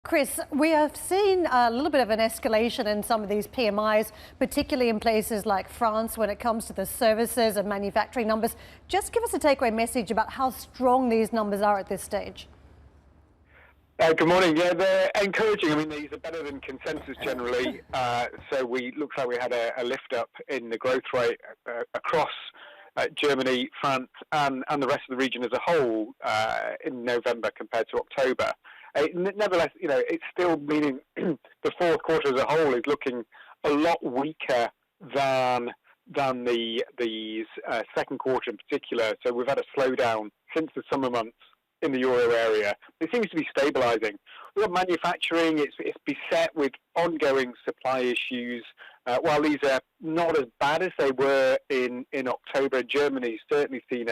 Chris, we have seen a little bit of an escalation in some of these PMIs, particularly in places like France when it comes to the services and manufacturing numbers. Just give us a takeaway message about how strong these numbers are at this stage. Good morning. Yeah, they're encouraging. I mean, these are better than consensus generally. Looks like we had a lift up in the growth rate across Germany, France, and the rest of the region as a whole in November compared to October. Nevertheless, it's still meaning the fourth quarter as a whole is looking a lot weaker than the second quarter in particular. So we've had a slowdown since the summer months in the euro area. It seems to be stabilising. We've got manufacturing, it's beset with ongoing supply issues. While these are not as bad as they were in October, Germany's certainly seen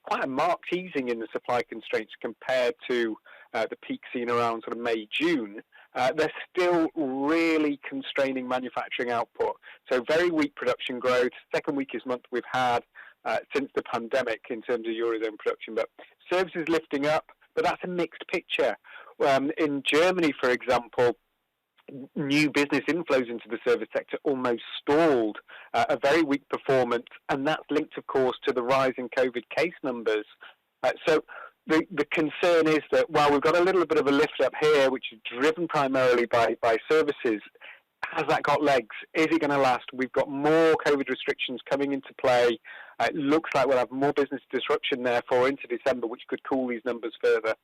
quite a marked easing in the supply constraints compared to the peak seen around sort of May, June. They're still really constraining manufacturing output. So very weak production growth, second weakest month we've had since the pandemic in terms of Eurozone production. But services lifting up, but that's a mixed picture. In Germany, for example, new business inflows into the service sector almost stalled, a very weak performance, and that's linked, of course, to the rise in COVID case numbers. So the concern is that while we've got a little bit of a lift up here, which is driven primarily by services, has that got legs? Is it going to last? We've got more COVID restrictions coming into play. It looks like we'll have more business disruption, therefore, into December, which could cool these numbers further.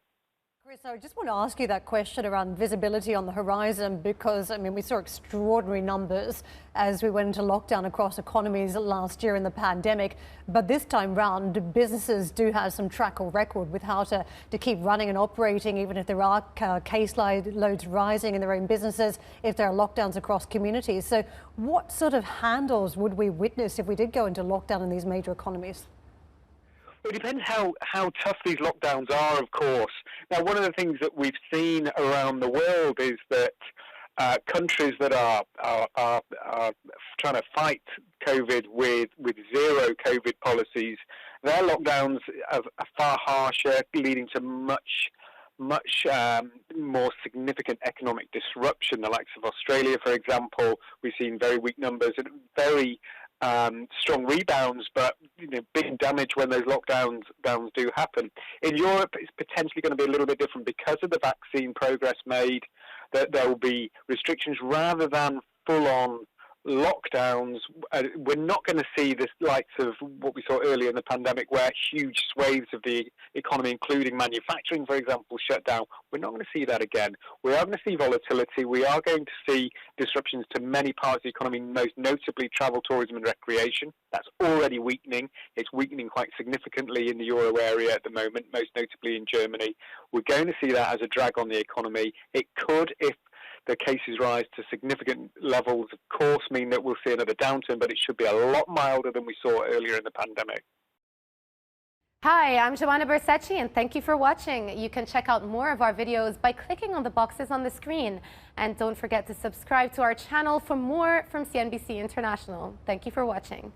Chris, I just want to ask you that question around visibility on the horizon because, I mean, we saw extraordinary numbers as we went into lockdown across economies last year in the pandemic. But this time round, businesses do have some track record with how to keep running and operating, even if there are case loads rising in their own businesses, if there are lockdowns across communities. So what sort of handles would we witness if we did go into lockdown in these major economies? It depends how tough these lockdowns are, of course. Now, one of the things that we've seen around the world is that countries that are trying to fight COVID with zero COVID policies, their lockdowns are far harsher, leading to much more significant economic disruption. The likes of Australia, for example, we've seen very weak numbers and very strong rebounds, but big damage when those lockdowns do happen. In Europe, it's potentially going to be a little bit different because of the vaccine progress made. That there will be restrictions rather than full-on lockdowns. We're not going to see the likes of what we saw earlier in the pandemic, where huge swathes of the economy, including manufacturing, for example, shut down. We're not going to see that again. We are going to see volatility. We are going to see disruptions to many parts of the economy, most notably travel, tourism and recreation. That's already weakening. It's weakening quite significantly in the euro area at the moment, most notably in Germany. We're going to see that as a drag on the economy. It could, if the cases rise to significant levels, of course, mean that we'll see another downturn, but it should be a lot milder than we saw earlier in the pandemic. Hi, I'm Joanna Bersecci, and thank you for watching. You can check out more of our videos by clicking on the boxes on the screen. And don't forget to subscribe to our channel for more from CNBC International. Thank you for watching.